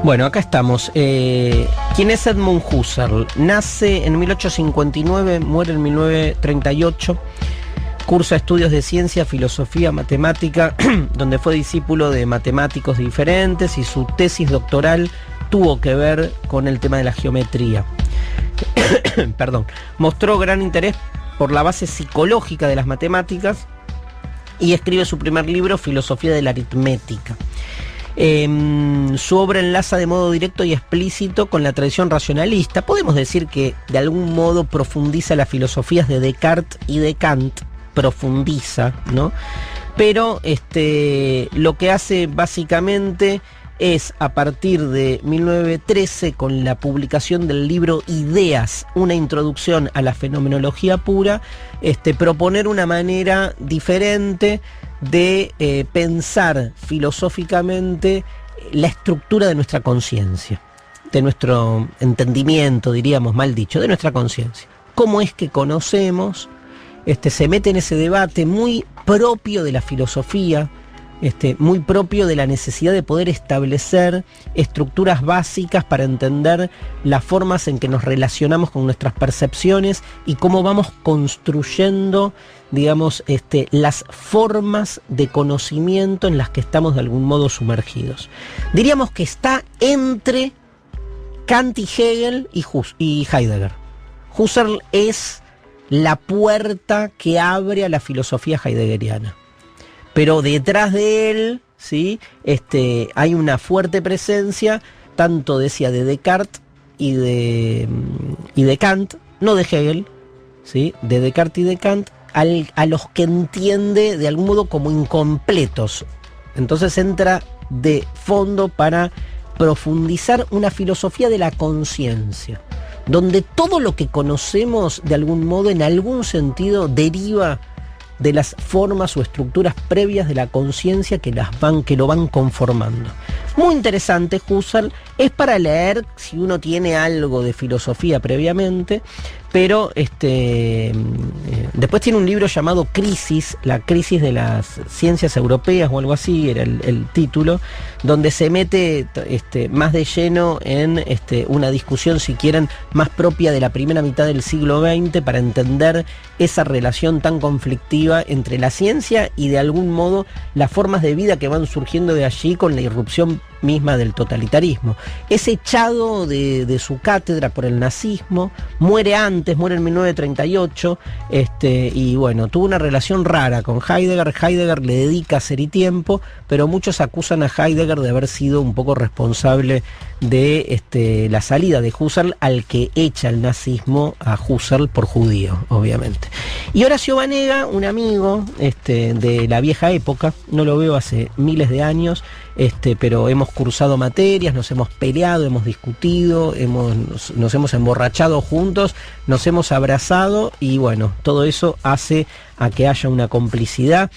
Bueno, acá estamos. ¿Quién es Edmund Husserl? Nace en 1859, muere en 1938. Cursa estudios de ciencia, filosofía, matemática, donde fue discípulo de matemáticos diferentes y su tesis doctoral tuvo que ver con el tema de la geometría. Perdón. Mostró gran interés por la base psicológica de las matemáticas y escribe su primer libro, Filosofía de la Aritmética. Su obra enlaza de modo directo y explícito con la tradición racionalista. Podemos decir que de algún modo profundiza las filosofías de Descartes y de Kant, profundiza, ¿no? Pero lo que hace básicamente es, a partir de 1913, con la publicación del libro Ideas, una introducción a la fenomenología pura, proponer una manera diferente de pensar filosóficamente la estructura de nuestra conciencia, de nuestro entendimiento, diríamos, mal dicho, de nuestra conciencia. ¿Cómo es que conocemos? Se mete en ese debate muy propio de la filosofía, muy propio de la necesidad de poder establecer estructuras básicas para entender las formas en que nos relacionamos con nuestras percepciones y cómo vamos construyendo, digamos, las formas de conocimiento en las que estamos de algún modo sumergidos. Diríamos que está entre Kant y Hegel y Heidegger. Husserl es la puerta que abre a la filosofía heideggeriana. Pero detrás de él, ¿sí? Hay una fuerte presencia, tanto decía de Descartes y de Kant, no de Hegel, ¿sí? De Descartes y de Kant, a los que entiende de algún modo como incompletos. Entonces entra de fondo para profundizar una filosofía de la conciencia, donde todo lo que conocemos de algún modo, en algún sentido, deriva de las formas o estructuras previas de la conciencia que lo van conformando. Muy interesante Husserl, es para leer si uno tiene algo de filosofía previamente, pero después tiene un libro llamado Crisis, la crisis de las ciencias europeas o algo así, era el título, donde se mete más de lleno en una discusión, si quieren, más propia de la primera mitad del siglo XX para entender esa relación tan conflictiva entre la ciencia y de algún modo las formas de vida que van surgiendo de allí con la irrupción misma del totalitarismo. Es echado de su cátedra por el nazismo, muere en 1938, y bueno, tuvo una relación rara con Heidegger. Heidegger le dedica Ser y Tiempo, pero muchos acusan a Heidegger de haber sido un poco responsable de la salida de Husserl, al que echa el nazismo a Husserl por judío, obviamente. Y Horacio Banega, un amigo de la vieja época, no lo veo hace miles de años, pero hemos cursado materias, nos hemos peleado, hemos discutido, nos hemos emborrachado juntos, nos hemos abrazado y bueno, todo eso hace a que haya una complicidad.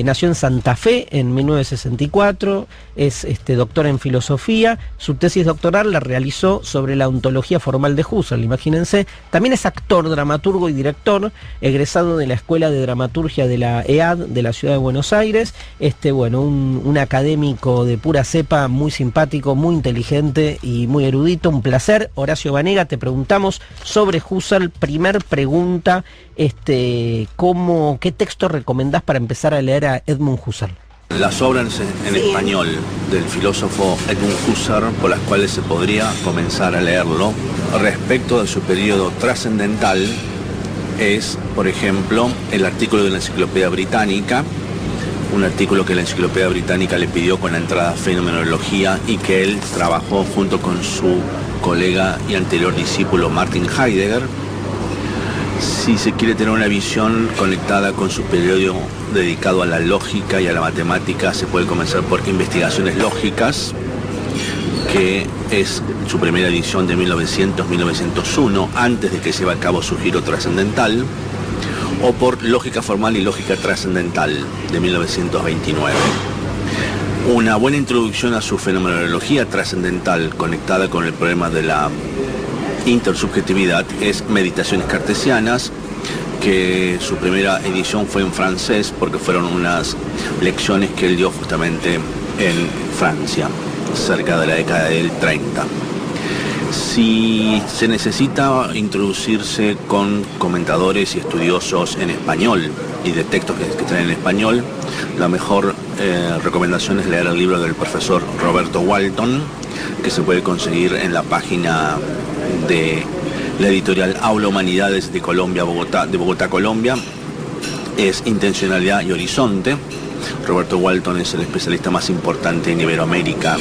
Nació en Santa Fe en 1964, es doctor en filosofía, su tesis doctoral la realizó sobre la ontología formal de Husserl, imagínense. También es actor, dramaturgo y director, egresado de la Escuela de Dramaturgia de la EAD de la Ciudad de Buenos Aires. Un académico de pura cepa, muy simpático, muy inteligente y muy erudito. Un placer. Horacio Banega, te preguntamos sobre Husserl. Primer pregunta, ¿qué texto recomendás para empezar a leer a Edmund Husserl? Las obras en español del filósofo Edmund Husserl, por las cuales se podría comenzar a leerlo, respecto de su periodo trascendental, es, por ejemplo, el artículo de la Enciclopedia Británica, un artículo que la Enciclopedia Británica le pidió con la entrada Fenomenología y que él trabajó junto con su colega y anterior discípulo Martin Heidegger. Si se quiere tener una visión conectada con su periodo dedicado a la lógica y a la matemática, se puede comenzar por Investigaciones Lógicas, que es su primera edición de 1900-1901, antes de que se lleve a cabo su giro trascendental, o por Lógica Formal y Lógica Trascendental, de 1929. Una buena introducción a su fenomenología trascendental conectada con el problema de la intersubjetividad es Meditaciones Cartesianas, que su primera edición fue en francés porque fueron unas lecciones que él dio justamente en Francia, cerca de la década del 30. Si se necesita introducirse con comentadores y estudiosos en español y de textos que están en español, la mejor recomendación es leer el libro del profesor Roberto Walton, que se puede conseguir en la página de la editorial Aula Humanidades de Bogotá, Colombia. Es Intencionalidad y Horizonte. Roberto Walton es el especialista más importante en Iberoamérica,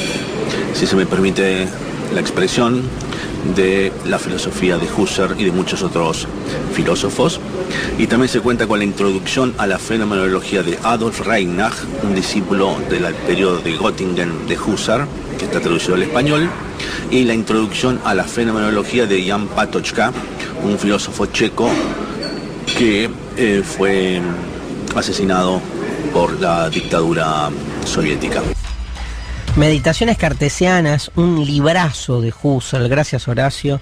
si se me permite la expresión, de la filosofía de Husserl y de muchos otros filósofos. Y también se cuenta con la introducción a la fenomenología de Adolf Reinach, un discípulo del periodo de Göttingen de Husserl, que está traducido al español, y la introducción a la fenomenología de Jan Patočka, un filósofo checo que fue asesinado por la dictadura soviética. Meditaciones cartesianas, un librazo de Husserl, gracias Horacio.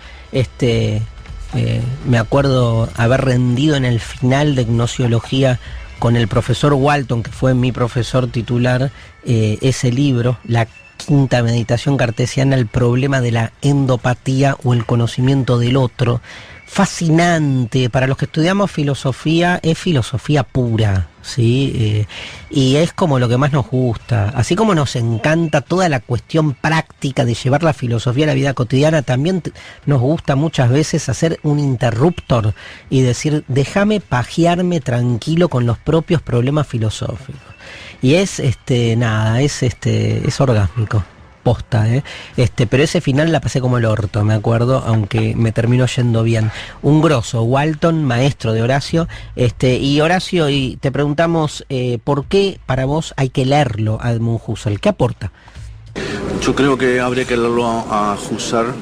Me acuerdo haber rendido en el final de Gnosiología con el profesor Walton, que fue mi profesor titular, ese libro, La quinta meditación cartesiana, el problema de la endopatía o el conocimiento del otro. Fascinante, para los que estudiamos filosofía, es filosofía pura, ¿sí? Y es como lo que más nos gusta. Así como nos encanta toda la cuestión práctica de llevar la filosofía a la vida cotidiana, también nos gusta muchas veces hacer un interruptor y decir, déjame pajearme tranquilo con los propios problemas filosóficos. Y es, es orgásmico. Posta, pero ese final la pasé como el orto, me acuerdo, aunque me terminó yendo bien. Un grosso, Walton, maestro de Horacio, y Horacio, y te preguntamos, ¿por qué para vos hay que leerlo a Edmund Husserl? ¿Qué aporta? Yo creo que habría que leerlo a Husserl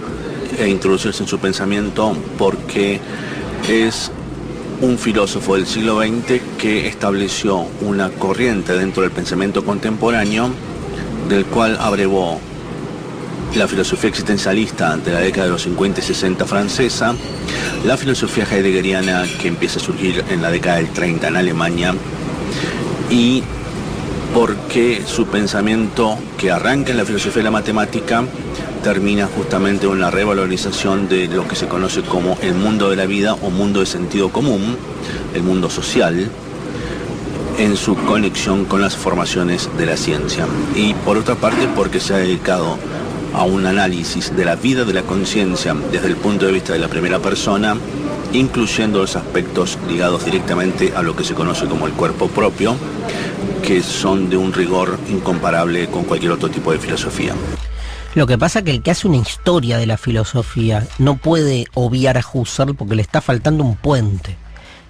e introducirse en su pensamiento, porque es un filósofo del siglo XX que estableció una corriente dentro del pensamiento contemporáneo, del cual abrevó la filosofía existencialista de la década de los 50 y 60 francesa, la filosofía heideggeriana que empieza a surgir en la década del 30 en Alemania, y porque su pensamiento, que arranca en la filosofía de la matemática, termina justamente en la revalorización de lo que se conoce como el mundo de la vida o mundo de sentido común, el mundo social, en su conexión con las formaciones de la ciencia. Y por otra parte, porque se ha dedicado a un análisis de la vida de la conciencia desde el punto de vista de la primera persona, incluyendo los aspectos ligados directamente a lo que se conoce como el cuerpo propio, que son de un rigor incomparable con cualquier otro tipo de filosofía. Lo que pasa es que el que hace una historia de la filosofía no puede obviar a Husserl porque le está faltando un puente.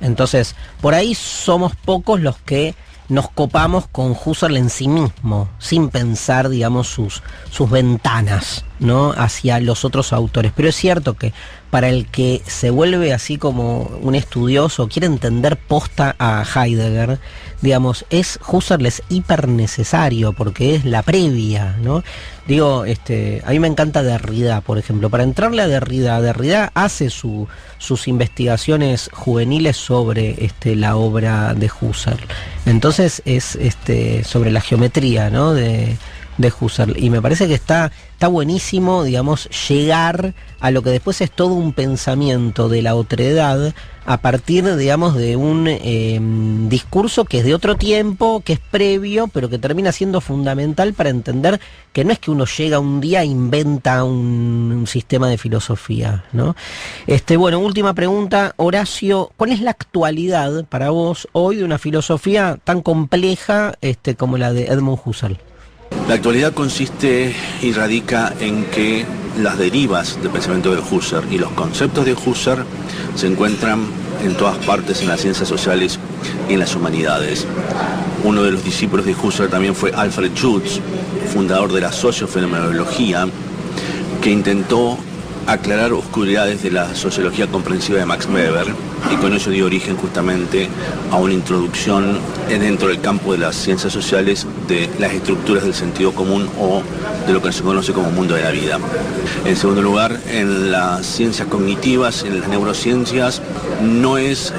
Entonces, por ahí somos pocos los que nos copamos con Husserl en sí mismo, sin pensar, digamos, sus ventanas, ¿no?, hacia los otros autores. Pero es cierto que para el que se vuelve así como un estudioso, quiere entender posta a Heidegger, digamos, Husserl es hiper necesario porque es la previa, ¿no? Digo, a mí me encanta Derrida, por ejemplo. Para entrarle a Derrida hace sus investigaciones juveniles sobre la obra de Husserl. Entonces es sobre la geometría, ¿no?, de Husserl. Y me parece que está buenísimo, digamos, llegar a lo que después es todo un pensamiento de la otredad a partir, digamos, de un discurso que es de otro tiempo, que es previo, pero que termina siendo fundamental para entender que no es que uno llega un día e inventa un sistema de filosofía, ¿no? Bueno, última pregunta, Horacio, ¿cuál es la actualidad para vos hoy de una filosofía tan compleja como la de Edmund Husserl? La actualidad consiste y radica en que las derivas del pensamiento de Husserl y los conceptos de Husserl se encuentran en todas partes en las ciencias sociales y en las humanidades. Uno de los discípulos de Husserl también fue Alfred Schutz, fundador de la sociofenomenología, que intentó aclarar oscuridades de la sociología comprensiva de Max Weber, y con ello dio origen justamente a una introducción dentro del campo de las ciencias sociales de las estructuras del sentido común o de lo que se conoce como mundo de la vida. En segundo lugar, en las ciencias cognitivas, en las neurociencias, no es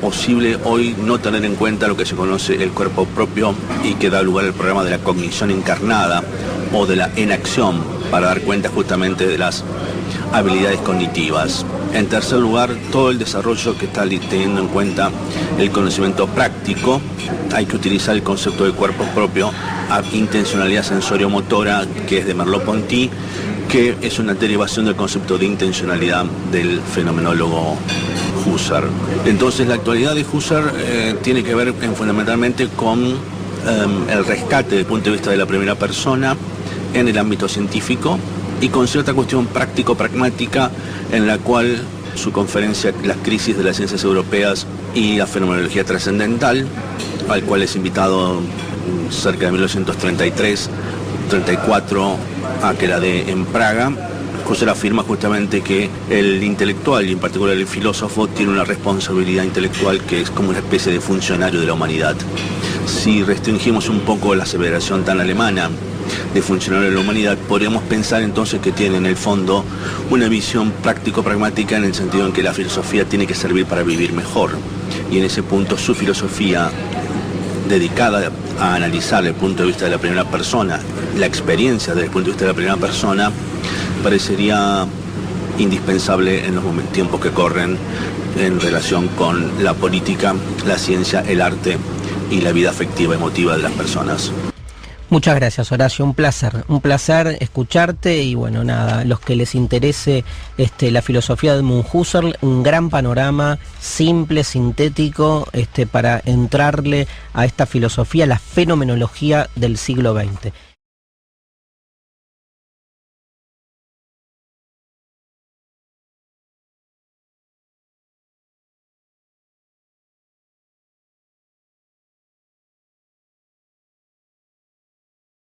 posible hoy no tener en cuenta lo que se conoce el cuerpo propio y que da lugar al programa de la cognición encarnada o de la enacción, para dar cuenta justamente de las habilidades cognitivas. En tercer lugar, todo el desarrollo que está teniendo en cuenta el conocimiento práctico. Hay que utilizar el concepto de cuerpo propio a intencionalidad sensorio-motora, que es de Merleau-Ponty, que es una derivación del concepto de intencionalidad del fenomenólogo Husserl. Entonces, la actualidad de Husserl tiene que ver fundamentalmente con el rescate desde el punto de vista de la primera persona en el ámbito científico y con cierta cuestión práctico-pragmática en la cual su conferencia Las crisis de las ciencias europeas y la fenomenología trascendental, al cual es invitado cerca de 1933-34 a que la dé en Praga. Husserl afirma justamente que el intelectual, y en particular el filósofo, tiene una responsabilidad intelectual que es como una especie de funcionario de la humanidad. Si restringimos un poco la aseveración tan alemana de funcionario de la humanidad, podríamos pensar entonces que tiene en el fondo una visión práctico-pragmática, en el sentido en que la filosofía tiene que servir para vivir mejor. Y en ese punto su filosofía, dedicada a analizar desde el punto de vista de la primera persona, la experiencia desde el punto de vista de la primera persona, parecería indispensable en los tiempos que corren en relación con la política, la ciencia, el arte y la vida afectiva, emotiva de las personas. Muchas gracias, Horacio, un placer escucharte y bueno, nada, los que les interese la filosofía de Edmund Husserl, un gran panorama simple, sintético, para entrarle a esta filosofía, la fenomenología del siglo XX.